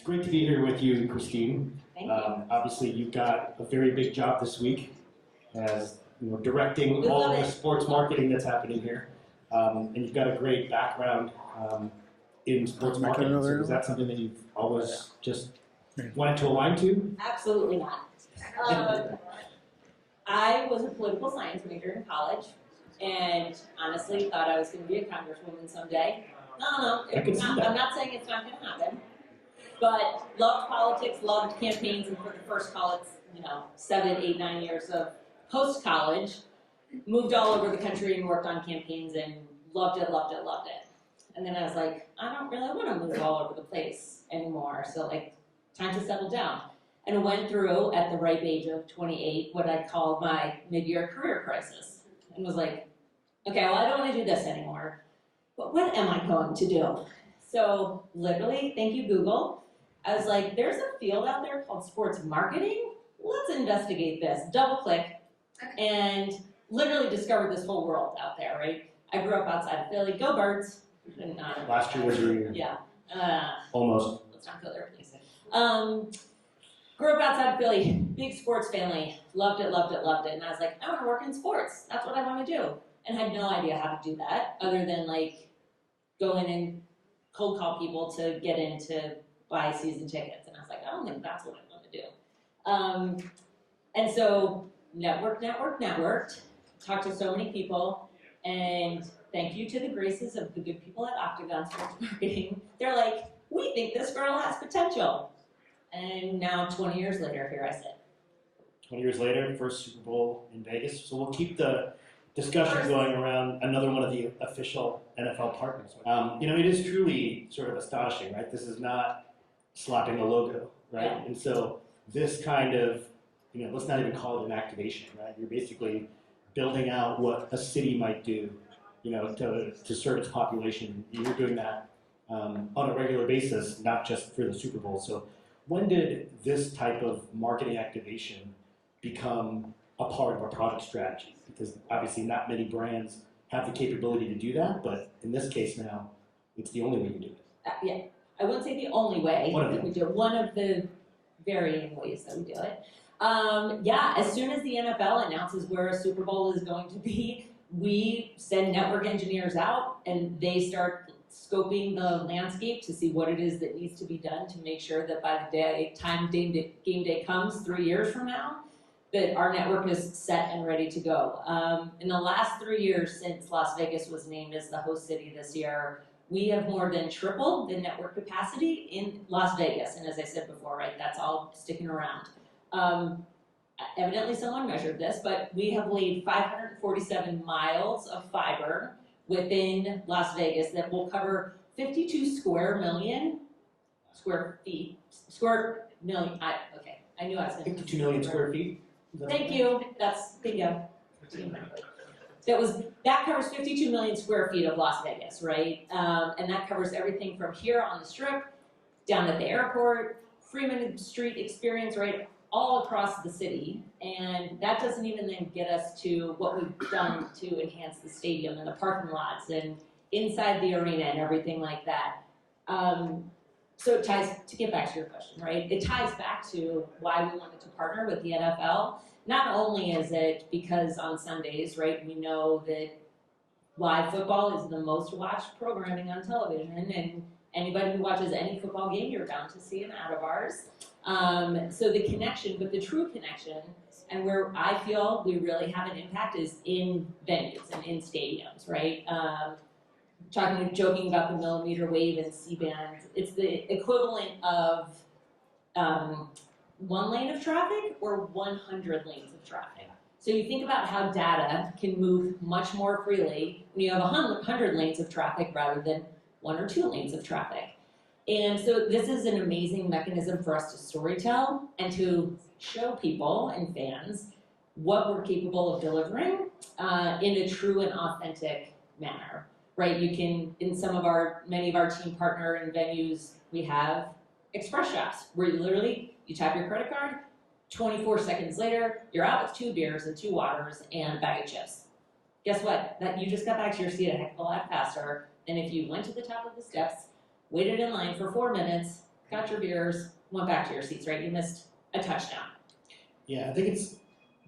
It's great to be here with you, Christine. Thank you. Obviously, you've got a very big job this week as directing all of the sports marketing that's happening here. And you've got a great background in sports marketing. So is that something that you've always just wanted to align to? Absolutely not. I was a political science major in college, and honestly thought I was going to be a congresswoman someday. No, I'm not saying it's not going to happen, but loved politics, loved campaigns, and for the first, call it, 7, 8, 9 years of post-college, moved all over the country and worked on campaigns and loved it. And then I was like, I don't really want to move all over the place anymore, so time to settle down. And I went through, at the ripe age of 28, what I called my mid-year career crisis. And was like, okay, well, I don't want to do this anymore, but what am I going to do? So literally, thank you, Google. I was like, there's a field out there called sports marketing. Let's investigate this. Double click, and literally discovered this whole world out there, right? I grew up outside of Philly. Go Birds. Last year was your year. Yeah. Almost. Let's not go there, please. Grew up outside of Philly, big sports family, loved it. And I was like, I want to work in sports. That's what I want to do. And had no idea how to do that other than go in and cold call people to get in to buy season tickets. And I was like, I don't think that's what I want to do. And so networked, talked to so many people, and thank you to the graces of the good people at Octagon Sports Marketing. They're like, we think this girl has potential. And now 20 years later, here I sit. 20 years later, first Super Bowl in Vegas. So we'll keep the discussion going around another one of the official NFL partners. It is truly sort of astonishing, right? This is not slapping a logo, right? Yeah. And so this kind of, let's not even call it an activation, right? You're basically building out what a city might do, to serve its population. You're doing that on a regular basis, not just for the Super Bowl. So when did this type of marketing activation become a part of a product strategy? Because obviously not many brands have the capability to do that, but in this case now, it's the only way you do it. Yeah, I wouldn't say the only way that we do it. One of the varying ways that we do it. As soon as the NFL announces where a Super Bowl is going to be, we send network engineers out and they start scoping the landscape to see what it is that needs to be done to make sure that by the time game day comes 3 years from now, that our network is set and ready to go. In the last 3 years since Las Vegas was named as the host city this year, we have more than tripled the network capacity in Las Vegas. And as I said before, right, that's all sticking around. Evidently someone measured this, but we have laid 547 miles of fiber within Las Vegas that will cover 52 million square feet. I knew I was going to 52 million square feet? Thank you. That's bingo. That covers 52 million square feet of Las Vegas, right? And that covers everything from here on the Strip, down at the airport, Freeman Street experience, right? All across the city. And that doesn't even then get us to what we've done to enhance the stadium and the parking lots and inside the arena and everything like that. So it ties, to get back to your question, right? It ties back to why we wanted to partner with the NFL. Not only is it because on Sundays, right, we know that live football is the most watched programming on television, and anybody who watches any football game, you're bound to see an ad of ours. So the connection, but the true connection, and where I feel we really have an impact is in venues and in stadiums, right? Joking about the millimeter wave and C-band, it's the equivalent of 1 lane of traffic or 100 lanes of traffic. So you think about how data can move much more freely when you have 100 lanes of traffic rather than 1 or 2 lanes of traffic. And so this is an amazing mechanism for us to storytell and to show people and fans what we're capable of delivering in a true and authentic manner, right? You can, in many of our team partner and venues, we have express shops where you tap your credit card, 24 seconds later, you're out with 2 beers and 2 waters and a bag of chips. Guess what? You just got back to your seat a heck of a lot faster than if you went to the top of the steps, waited in line for 4 minutes, got your beers, went back to your seats, right? You missed a touchdown. Yeah, I think it's,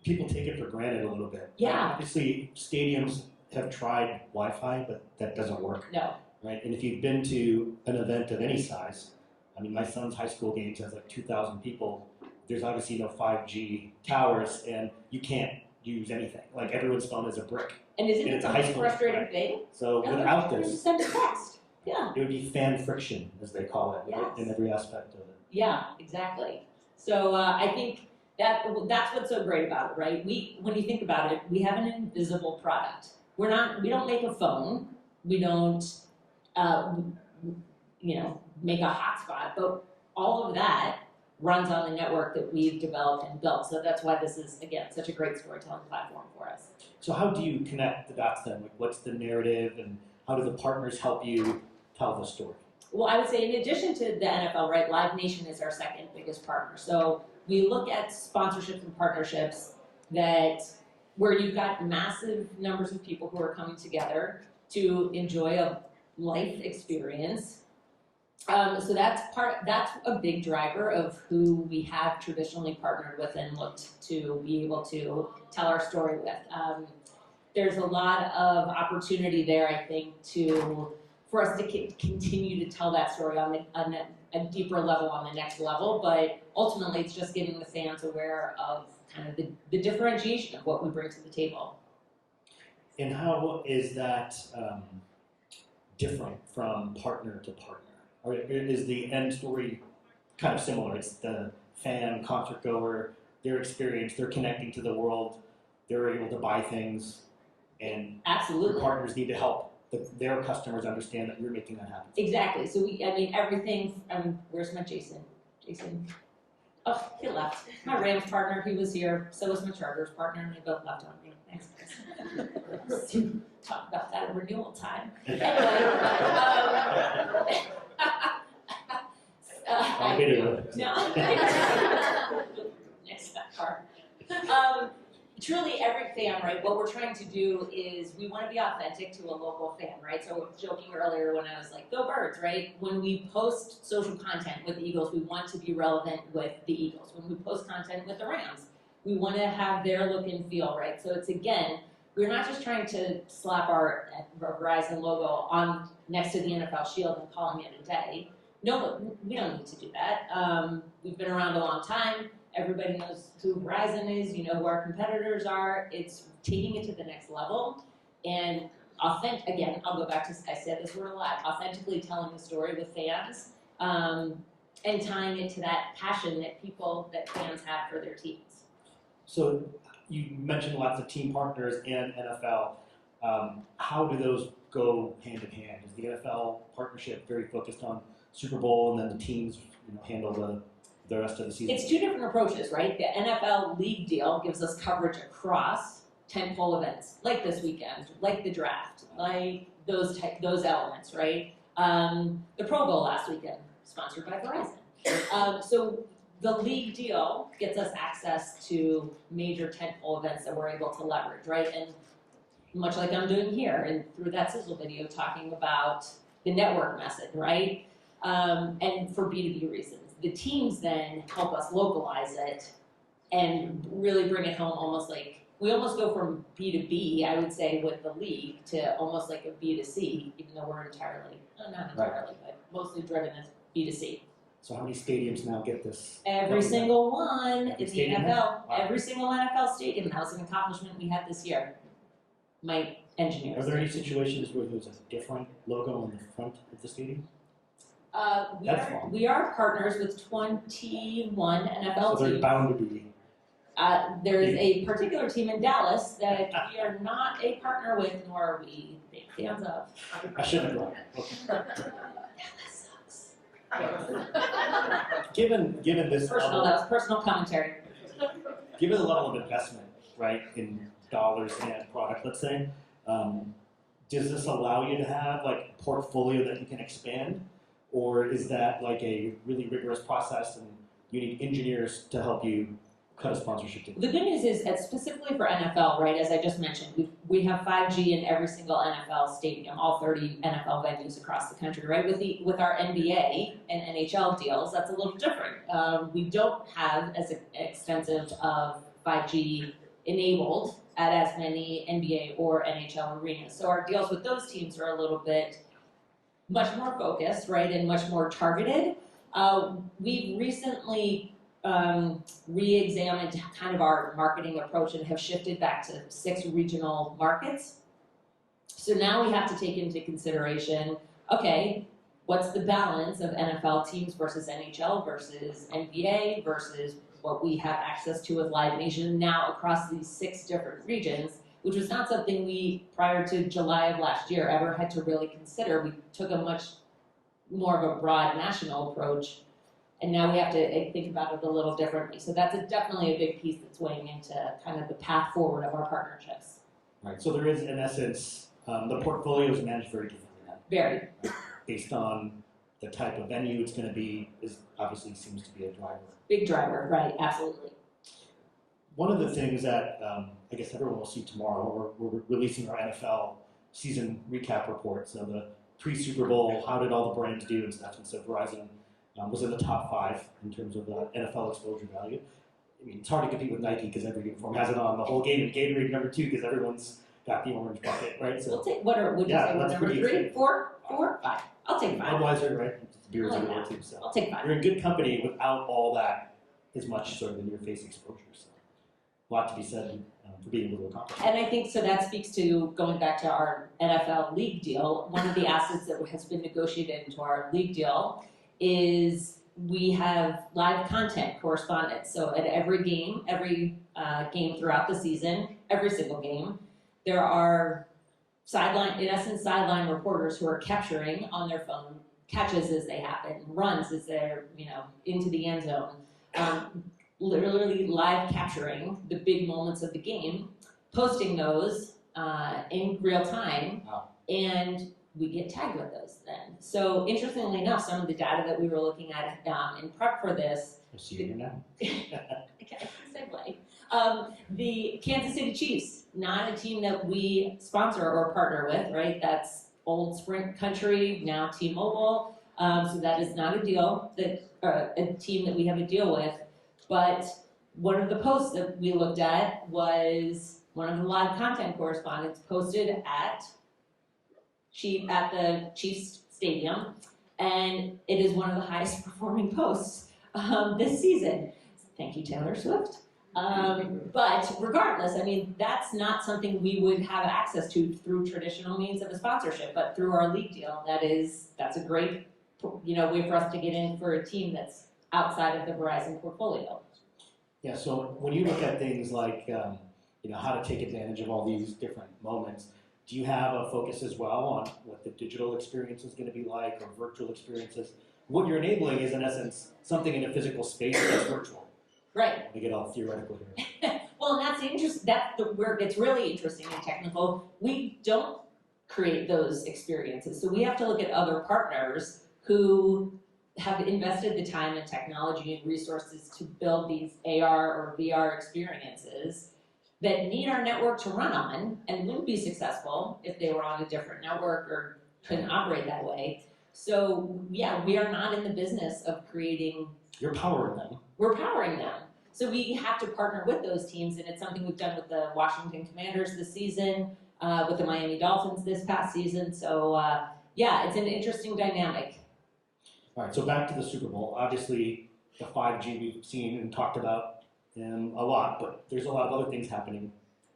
people take it for granted a little bit. Yeah. Obviously, stadiums have tried Wi-Fi, but that doesn't work, No. right? And if you've been to an event of any size, I mean, my son's high school games has like 2,000 people. There's obviously no 5G towers, and you can't use anything. Like, everyone's phone is a brick. And isn't And it it's a the high most school, frustrating right? thing? So without You this, just send a text. Yeah. it would be fan friction, as they call it, right? Yes. In every aspect of it. Yeah, exactly. So I think that's what's so great about it, right? When you think about it, we have an invisible product. We don't make a phone. We don't, make a hotspot, but all of that runs on the network that we've developed and built. So that's why this is, again, such a great storytelling platform for us. So how do you connect the dots then? Like, what's the narrative, and how do the partners help you tell the story? Well, I would say in addition to the NFL, right, Live Nation is our second biggest partner. So we look at sponsorships and partnerships where you've got massive numbers of people who are coming together to enjoy a life experience. So that's a big driver of who we have traditionally partnered with and looked to be able to tell our story with. There's a lot of opportunity there, I think, for us to continue to tell that story on a deeper level, on the next level. But ultimately, it's just getting the fans aware of kind of the differentiation of what we bring to the table. And how is that different from partner to partner? Or is the end story kind of similar? It's the fan, concert goer, their experience, they're connecting to the world, they're able to buy things, and Absolutely. your partners need to help their customers understand that you're making that happen. Exactly. So everything. Where's my Jason? Jason. Oh, he left. My Rams partner, he was here. So was my Chargers partner, and they both left on me. Thanks, guys. Talk about that at renewal time. I'll get it. No. Next part. Truly, every fan, right? What we're trying to do is we want to be authentic to a local fan, right? So I was joking earlier when I was like, "Go Birds!" Right? When we post social content with the Eagles, we want to be relevant with the Eagles. When we post content with the Rams, we want to have their look and feel, right? So it's, again, we're not just trying to slap our Verizon logo on next to the NFL shield and calling it a day. No, we don't need to do that. We've been around a long time. Everybody knows who Verizon is. You know who our competitors are. It's taking it to the next level. And again, I'll go back to, I said this word a lot, authentically telling the story with fans and tying it to that passion that fans have for their teams. So you mentioned lots of team partners and NFL. How do those go hand in hand? Is the NFL partnership very focused on Super Bowl, and then the teams handle the rest of the season? It's two different approaches, right? The NFL league deal gives us coverage across tentpole events, like this weekend, like the draft, like those elements, right? The Pro Bowl last weekend, sponsored by Verizon. So the league deal gets us access to major tentpole events that we're able to leverage, right? And much like I'm doing here, and through that sizzle video, talking about the network message, right? And for B2B reasons. The teams then help us localize it and really bring it home, almost like, we almost go from B2B, I would say, with the league to almost like a B2C, even though we're not entirely, but mostly driven as B2C. So how many stadiums now get this? Every single one Every in the stadium? NFL. Wow. Every single NFL stadium. That was an accomplishment we had this year. My engineers. Are there any situations where there's a different logo on the front of the stadium? We are partners with 21 NFL So they're teams. bound to be. There is a particular team in Dallas that we are not a partner with, nor are we big fans of. I shouldn't have gone. Okay. Dallas sucks. Given this That was personal commentary. given the level of investment, right, in dollars and product, let's say, does this allow you to have like a portfolio that you can expand, or is that like a really rigorous process and you need engineers to help you cut a sponsorship deal? The good news is that specifically for NFL, right, as I just mentioned, we have 5G in every single NFL stadium, all 30 NFL venues across the country, right? With our NBA and NHL deals, that's a little different. We don't have as extensive of 5G enabled at as many NBA or NHL arenas. So our deals with those teams are a little bit much more focused, right, and much more targeted. We've recently re-examined kind of our marketing approach and have shifted back to 6 regional markets. So now we have to take into consideration, okay, what's the balance of NFL teams versus NHL versus NBA versus what we have access to with Live Nation now across these 6 different regions, which was not something we, prior to July of last year, ever had to really consider. We took a much more of a broad national approach, and now we have to think about it a little differently. So that's definitely a big piece that's weighing into kind of the path forward of our partnerships. Right, so there is, in essence, the portfolio is managed very differently now. Very. Right? Based on the type of venue it's going to be, is obviously seems to be a driver. Big driver, right, absolutely. One of the things that I guess everyone will see tomorrow, we're releasing our NFL season recap report. So the pre-Super Bowl, how did all the brands do and stuff, and so Verizon was in the top 5 in terms of NFL exposure value. I mean, it's hard to compete with Nike because every uniform has it on the whole game, and Gatorade number 2 because everyone's got the orange bucket, right? So We'll take, would you say, that's number pretty 3, exciting. 4, 5? I'll take 5. Budweiser, right? Beers I like are there that. too. So I'll take 5. you're in good company without all that as much sort of in your face exposure. So a lot to be said for being able to accomplish. And I think so that speaks to going back to our NFL league deal. One of the assets that has been negotiated into our league deal is we have live content correspondence. So at every game game throughout the season, every single game, there are sideline reporters who are capturing on their phone catches as they happen, runs as they're, into the end zone. Literally live capturing the big moments of the game, posting those in real time, Wow. and we get tagged with those then. So interestingly enough, some of the data that we were looking at in prep for this. I see you here now. Okay, segue. The Kansas City Chiefs, not a team that we sponsor or partner with, right? That's old Sprint Country, now T-Mobile. So that is not a deal a team that we have a deal with. But one of the posts that we looked at was one of the live content correspondents posted at the Chiefs Stadium, and it is one of the highest performing posts this season. Thank you, Taylor Swift. But regardless, I mean, that's not something we would have access to through traditional means of a sponsorship, but through our league deal, that's a great, way for us to get in for a team that's outside of the Verizon portfolio. Yeah, so when you look at things like, how to take advantage of all these different moments, do you have a focus as well on what the digital experience is going to be like or virtual experiences? What you're enabling is, in essence, something in a physical space that's virtual. Right. To get all theoretical here. Well, and that's where it gets really interesting and technical. We don't create those experiences. So we have to look at other partners who have invested the time and technology and resources to build these AR or VR experiences that need our network to run on and wouldn't be successful if they were on a different network or couldn't operate that way. So yeah, we are not in the business of creating. You're powering them. We're powering them. So we have to partner with those teams, and it's something we've done with the Washington Commanders this season, with the Miami Dolphins this past season. So yeah, it's an interesting dynamic. All right, so back to the Super Bowl. Obviously, the 5G we've seen and talked about a lot, but there's a lot of other things happening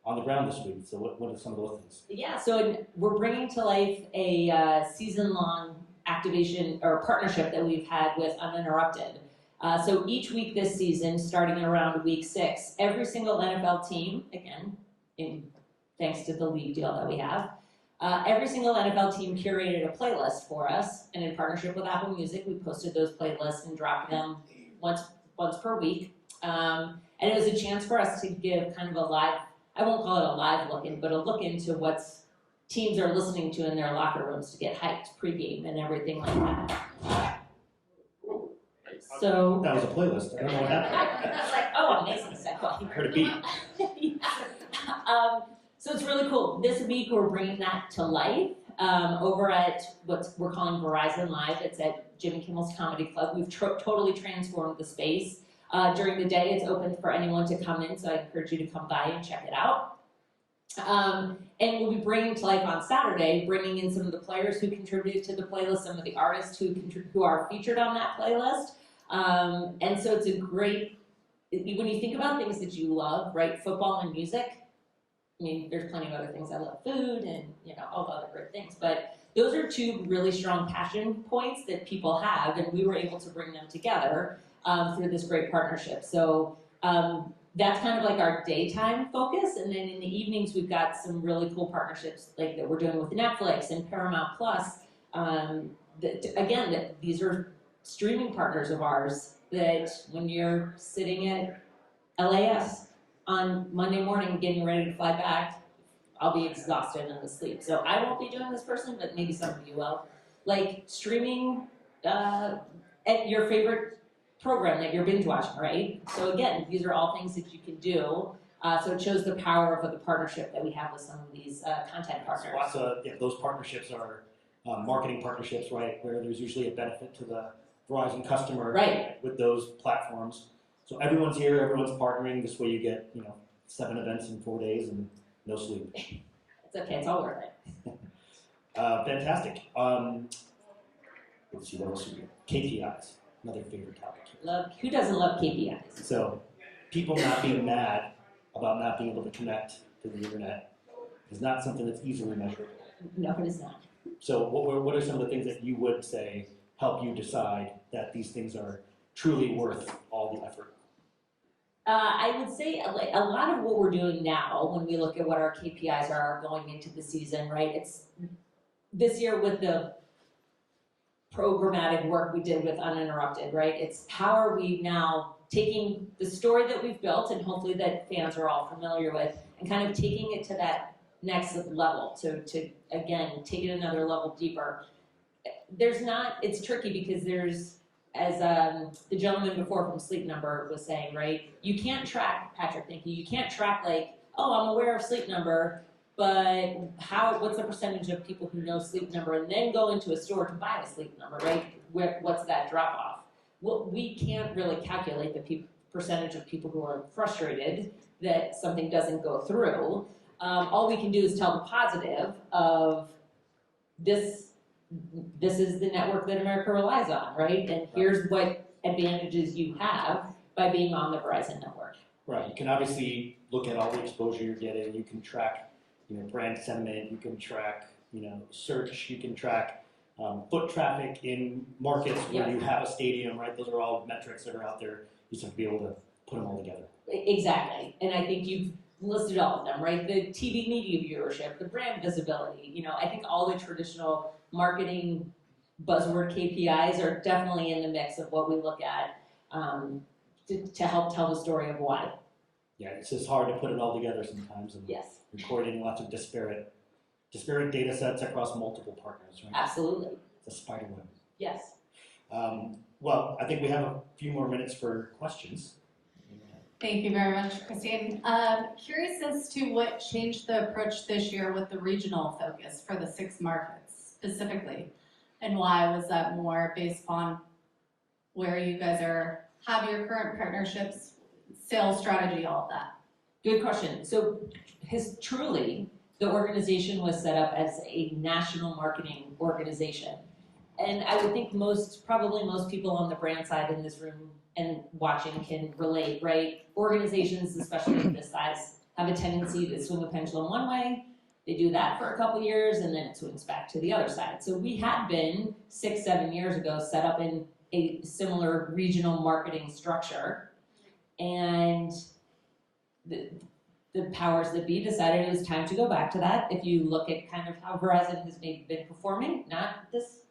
on the ground this week. So what are some of those things? Yeah, so we're bringing to life a season-long activation or partnership that we've had with Uninterrupted. So each week this season, starting around week 6, every single NFL team, again, thanks to the league deal that we have, every single NFL team curated a playlist for us, and in partnership with Apple Music, we posted those playlists and dropped them once per week. And it was a chance for us to give kind of a live, I won't call it a live look-in, but a look into what teams are listening to in their locker rooms to get hyped pregame and everything like that. So That was a playlist. I don't know what happened. I was like, oh, amazing segue. I heard a beat. So it's really cool. This week we're bringing that to life over at what we're calling Verizon Live. It's at Jimmy Kimmel's Comedy Club. We've totally transformed the space. During the day, it's open for anyone to come in, so I encourage you to come by and check it out. And we'll be bringing to life on Saturday, bringing in some of the players who contributed to the playlist, some of the artists who are featured on that playlist. And so it's a great, when you think about things that you love, right, football and music, I mean, there's plenty of other things. I love food and, all the other great things, but those are two really strong passion points that people have, and we were able to bring them together through this great partnership. So that's kind of like our daytime focus, and then in the evenings we've got some really cool partnerships like that we're doing with Netflix and Paramount Plus. These are streaming partners of ours that when you're sitting at LAS on Monday morning getting ready to fly back, I'll be exhausted and asleep. So I won't be doing this person, but maybe some of you will. Like streaming at your favorite program that you're binge watching, right? So again, these are all things that you can do. So it shows the power of the partnership that we have with some of these content partners. So lots of those partnerships are marketing partnerships, right? Where there's usually a benefit to the Verizon customer, right, with those platforms. So everyone's here, everyone's partnering. This way you get 7 events in 4 days and no sleep. It's okay. It's all worth it. Fantastic. Let's see what else we do. KPIs, another favorite topic. Who doesn't love KPIs? So people not being mad about not being able to connect to the internet is not something that's easily measurable. No, it is not. So what are some of the things that you would say help you decide that these things are truly worth all the effort? I would say a lot of what we're doing now, when we look at what our KPIs are going into the season, right? It's this year with the programmatic work we did with Uninterrupted, right? It's how are we now taking the story that we've built, and hopefully that fans are all familiar with, and kind of taking it to that next level, to again, take it another level deeper. It's tricky because there's, as the gentleman before from Sleep Number was saying, right? You can't track, Patrick, thank you, you can't track like, oh, I'm aware of Sleep Number, but what's the percentage of people who know Sleep Number and then go into a store to buy a Sleep Number, right? What's that drop off? Well, we can't really calculate the percentage of people who are frustrated that something doesn't go through. All we can do is tell the positive of this is the network that America relies on, right? And here's what advantages you have by being on the Verizon network. Right. You can obviously look at all the exposure you're getting. You can track, brand sentiment. You can track, search. You can track foot traffic in markets where you have a stadium, right? Those are all metrics that are out there. You just have to be able to put them all together. Exactly. And I think you've listed all of them, right? The TV media viewership, the brand visibility. I think all the traditional marketing buzzword KPIs are definitely in the mix of what we look at to help tell the story of why. Yeah, it's just hard to put it all together sometimes. And yes. Recording lots of disparate data sets across multiple partners, right? Absolutely. It's a spider web. Yes. Well, I think we have a few more minutes for questions. Thank you very much, Christine. Curious as to what changed the approach this year with the regional focus for the 6 markets specifically, and why was that more based on where you guys have your current partnerships, sales strategy, all of that? Good question. So truly, the organization was set up as a national marketing organization. And I would think probably most people on the brand side in this room and watching can relate, right? Organizations, especially of this size, have a tendency to swing the pendulum one way. They do that for a couple years and then it swings back to the other side. So we had been 6-7 years ago set up in a similar regional marketing structure, and the powers that be decided it was time to go back to that. If you look at kind of how Verizon has been performing, not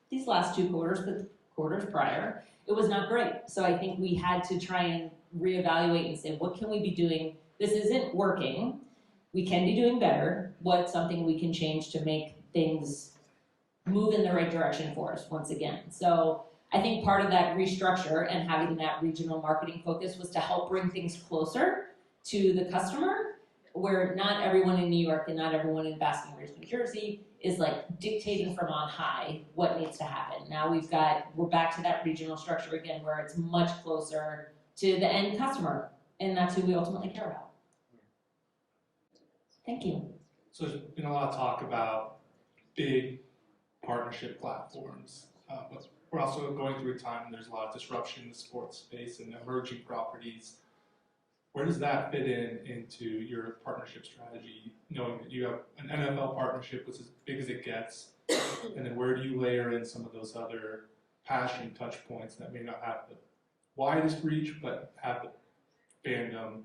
these last 2 quarters, but the quarters prior, it was not great. So I think we had to try and reevaluate and say, what can we be doing? This isn't working. We can be doing better. What's something we can change to make things move in the right direction for us once again? So I think part of that restructure and having that regional marketing focus was to help bring things closer to the customer, where not everyone in New York and not everyone in Basking Ridge, New Jersey is like dictating from on high what needs to happen. Now we're back to that regional structure again, where it's much closer to the end customer, and that's who we ultimately care about. Thank you. So there's been a lot of talk about big partnership platforms, but we're also going through a time when there's a lot of disruption in the sports space and emerging properties. Where does that fit into your partnership strategy, knowing that you have an NFL partnership, which is as big as it gets, and then where do you layer in some of those other passion touch points that may not have the widest reach, but have the fandom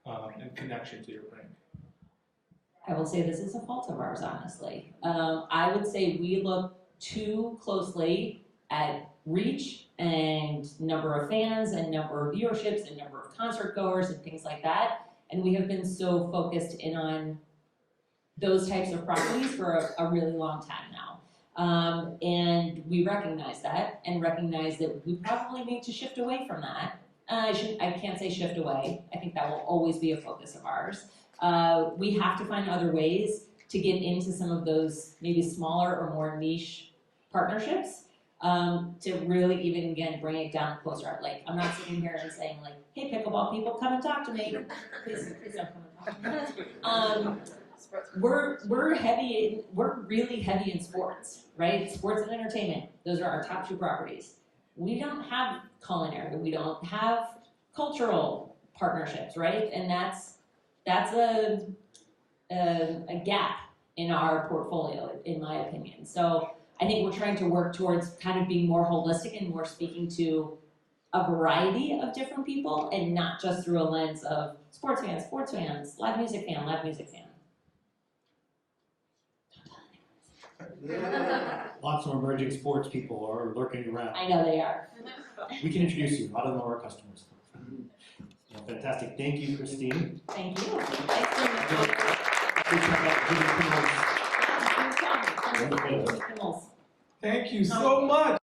and connection to your brand? I will say this is a fault of ours, honestly. I would say we look too closely at reach and number of fans and number of viewerships and number of concert goers and things like that. And we have been so focused in on those types of properties for a really long time now. And we recognize that and recognize that we probably need to shift away from that. I can't say shift away. I think that will always be a focus of ours. We have to find other ways to get into some of those maybe smaller or more niche partnerships, to really even, again, bring it down closer. Like, I'm not sitting here and saying like, hey, pickleball people, come and talk to me. Please don't come and talk to me. We're really heavy in sports, right? Sports and entertainment. Those are our top two properties. We don't have culinary. We don't have cultural partnerships, right? And that's a gap in our portfolio, in my opinion. So I think we're trying to work towards kind of being more holistic and more speaking to a variety of different people, and not just through a lens of sports fans, live music fan. Lots of emerging sports people are lurking around. I know they are. We can introduce you. A lot of them are our customers. Well, fantastic. Thank you, Christine. Thank you. Thanks for Wonderful. having me. Thank you so much.